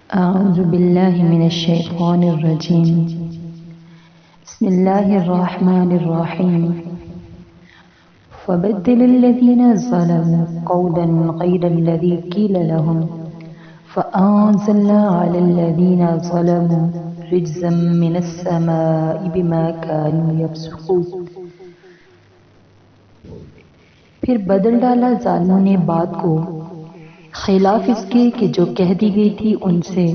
أعوذ بالله من الشيطان الرجيم. بسم الله الرحمن الرحيم. فبدل الذين ظلموا قولا غير الذي قيل لهم فأنزلنا على الذين ظلموا رجزا من السماء بما كانوا يفسقون. پھر بدل ڈالا ظالموں نے بات کو خلاف اس کے کہ جو کہہ دی گئی تھی ان سے،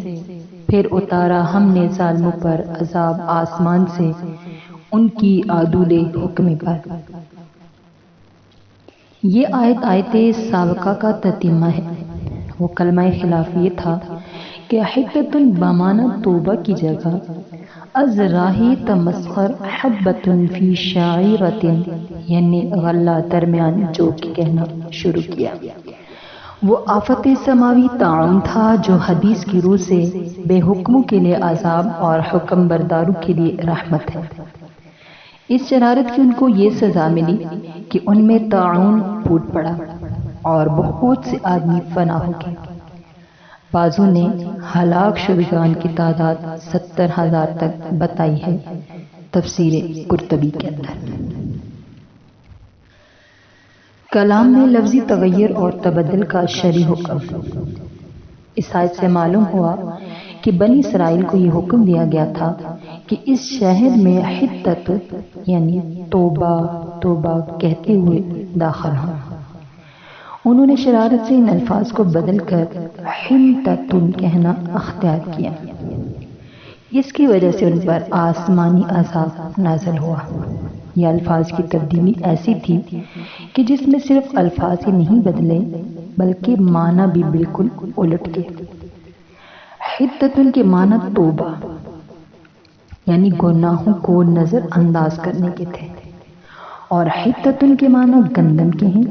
پھر اتارا ہم نے ظالموں پر عذاب آسمان سے ان کی عدول حکم پر۔ یہ آیت سابقہ کا تتمہ ہے۔ وہ کلمہ خلاف یہ تھا کہ حدت بمعنی توبہ کی جگہ از راہ تمسخر حبت فی شعیرت یعنی غلہ درمیان جو کہنا شروع کیا۔ وہ آفت سماوی طاعون تھا جو حدیث کی روح سے بے حکموں کے لیے عذاب اور حکم برداروں کے لیے رحمت ہے۔ اس شرارت کی ان کو یہ سزا ملی کہ ان میں طاعون پھوٹ پڑا اور بہت سے آدمی فنا ہو گئے۔ بعضوں نے ہلاک شدگان کی تعداد 70,000 تک بتائی ہے تفسیر قرطبی کے اندر۔ کلام میں لفظی تغیر اور تبدل کا شرعی حکم۔ اس آیت سے معلوم ہوا کہ بنی اسرائیل کو یہ حکم دیا گیا تھا کہ اس شہر میں حدت یعنی توبہ توبہ کہتے ہوئے داخل ہوں۔ انہوں نے شرارت سے ان الفاظ کو بدل کر حنتتن کہنا اختیار کیا۔ اس کی وجہ سے ان پر آسمانی عذاب نازل ہوا۔ یہ الفاظ کی تبدیلی ایسی تھی کہ جس میں صرف الفاظ ہی نہیں بدلے بلکہ معنی بھی بالکل الٹ گئے۔ حدتن کے معنی توبہ یعنی گناہوں کو نظر انداز کرنے کے تھے، اور حدتن کے معنی گندم کے ہیں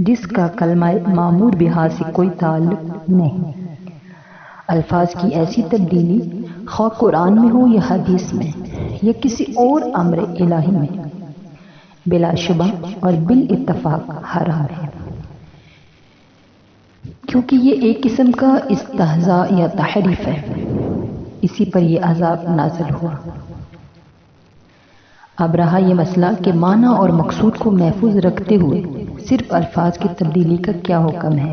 جس کا کلمہ معمور بہا سے کوئی تعلق نہیں۔ الفاظ کی ایسی تبدیلی خواہ قرآن میں ہو یا حدیث میں یا کسی اور امر الہی میں بلا شبہ اور بالاتفاق حرام ہے، کیونکہ یہ ایک قسم کا استہزاء یا تحریف ہے۔ اسی پر یہ عذاب نازل ہوا۔ اب رہا یہ مسئلہ کہ معنی اور مقصود کو محفوظ رکھتے ہوئے صرف الفاظ کی تبدیلی کا کیا حکم ہے۔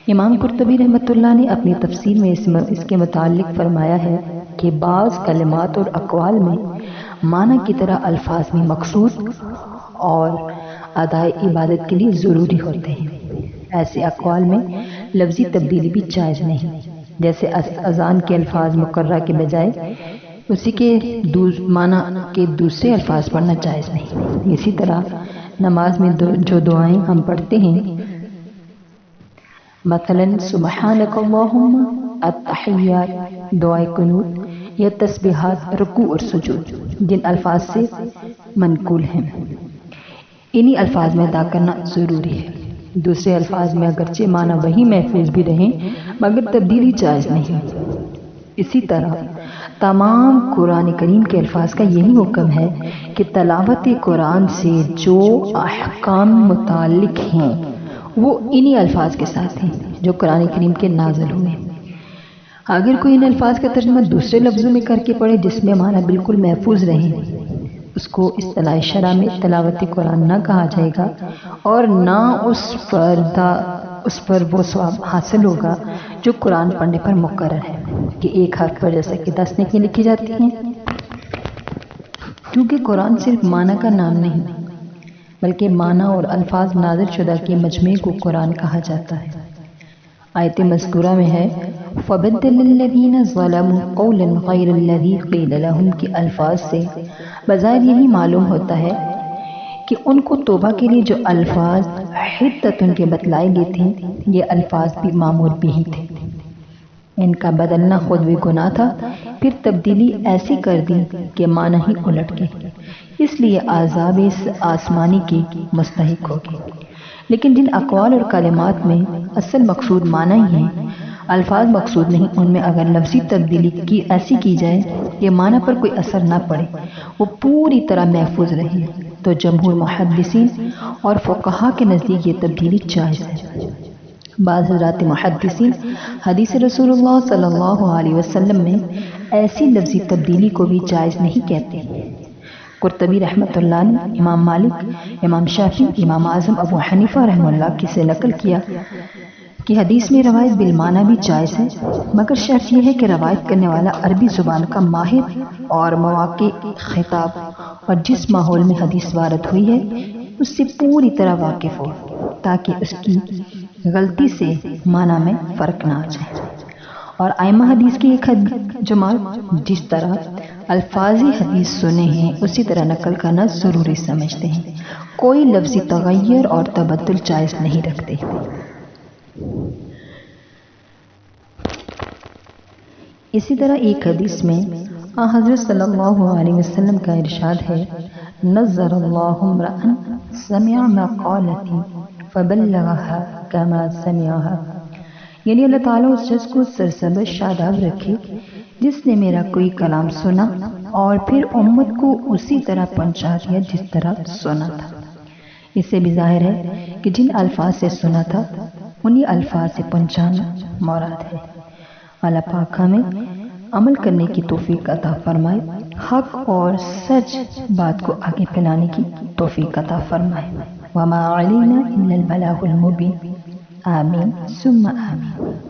امام قرطبی رحمۃ اللہ نے اپنی تفسیر میں اس کے متعلق فرمایا ہے کہ بعض کلمات اور اقوال میں معنی کی طرح الفاظ میں مقصود اور ادائے عبادت کے لیے ضروری ہوتے ہیں۔ ایسے اقوال میں لفظی تبدیلی بھی جائز نہیں، جیسے اذان کے الفاظ مقررہ کے بجائے اسی کے معنی کے دوسرے الفاظ پڑھنا جائز نہیں۔ اسی طرح نماز میں جو دعائیں ہم پڑھتے ہیں، مثلا سبحانک اللہم، التحیات، دعائے قنوت یا تسبیحات رکوع اور سجود جن الفاظ سے منقول ہیں، انہی الفاظ میں ادا کرنا ضروری ہے۔ دوسرے الفاظ میں اگرچہ معنی وہی محفوظ بھی رہیں مگر تبدیلی جائز نہیں۔ اسی طرح تمام قرآن کریم کے الفاظ کا یہی حکم ہے کہ تلاوت قرآن سے جو احکام متعلق ہیں وہ انہی الفاظ کے ساتھ ہیں جو قرآن کریم کے نازل ہوئے۔ اگر کوئی ان الفاظ کا ترجمہ دوسرے لفظوں میں کر کے پڑھے جس میں معنی بالکل محفوظ رہے، اس کو اصطلاح شرع میں تلاوت قرآن نہ کہا جائے گا اور نہ اس پر وہ ثواب حاصل ہوگا جو قرآن پڑھنے پر مقرر ہے کہ ایک حرف پر جیسا کہ 10 نیکیاں لکھی جاتی ہیں، کیونکہ قرآن صرف معنی کا نام نہیں بلکہ معنی اور الفاظ نازل شدہ کے مجموعے کو قرآن کہا جاتا ہے۔ آیت مذکورہ میں ہے فَبَدَّلَ الَّذِينَ ظَلَمُوا قَوْلًا غَيْرَ الَّذِي قِيلَ لَهُمْ کے الفاظ سے بظاہر یہی معلوم ہوتا ہے کہ ان کو توبہ کے لیے جو الفاظ حدتن کے بتلائے گئے تھے یہ الفاظ بھی معمور بھی ہی تھے۔ ان کا بدلنا خود بھی گناہ تھا، پھر تبدیلی ایسی کر دی کہ معنی ہی الٹ گئے، اس لیے عذاب آسمانی کی مستحق ہوگی۔ لیکن جن اقوال اور کلمات میں اصل مقصود معنی ہی ہیں، الفاظ مقصود نہیں، ان میں اگر لفظی تبدیلی ایسی کی جائے کہ معنی پر کوئی اثر نہ پڑے، وہ پوری طرح محفوظ رہے، تو جمہور محدثین اور فقہا کے نزدیک یہ تبدیلی جائز ہے۔ بعض حضرات محدثین حدیث رسول اللہ صلی اللہ علیہ وسلم میں ایسی لفظی تبدیلی کو بھی جائز نہیں کہتے۔ قرطبی رحمۃ اللہ نے امام مالک، امام شافعی، امام اعظم ابو حنیفہ رحمہ اللہ کی سے نقل کیا کہ حدیث میں روایت بالمعنی بھی جائز ہے، مگر شرط یہ ہے کہ روایت کرنے والا عربی زبان کا ماہر اور مواقع خطاب اور جس ماحول میں حدیث وارد ہوئی ہے اس سے پوری طرح واقف ہو، تاکہ اس کی غلطی سے معنی میں فرق نہ آ جائے۔ اور ائمہ حدیث کی ایک جماعت جس طرح الفاظی حدیث سنے ہیں اسی طرح نقل کرنا ضروری سمجھتے ہیں، کوئی لفظی تغیر اور تبدل جائز نہیں رکھتے۔ اسی طرح ایک حدیث میں حضرت صلی اللہ علیہ وسلم کا ارشاد ہے، نظر اللہ امرأ سمع مقالتی فبلغها كما سمعها، یعنی اللہ تعالیٰ اس شخص کو سرسبز شاداب رکھے جس نے میرا کوئی کلام سنا اور پھر امت کو اسی طرح پہنچا دیا جس طرح سنا تھا۔ اس سے بھی ظاہر ہے کہ جن الفاظ سے سنا تھا انہی الفاظ سے پہنچانا مراد ہے۔ اللہ پاک ہمیں عمل کرنے کی توفیق عطا فرمائے، حق اور سچ بات کو آگے پھیلانے کی توفیق عطا فرمائے۔ وما علینا الا البلاغ المبین، آمین ثم آمین۔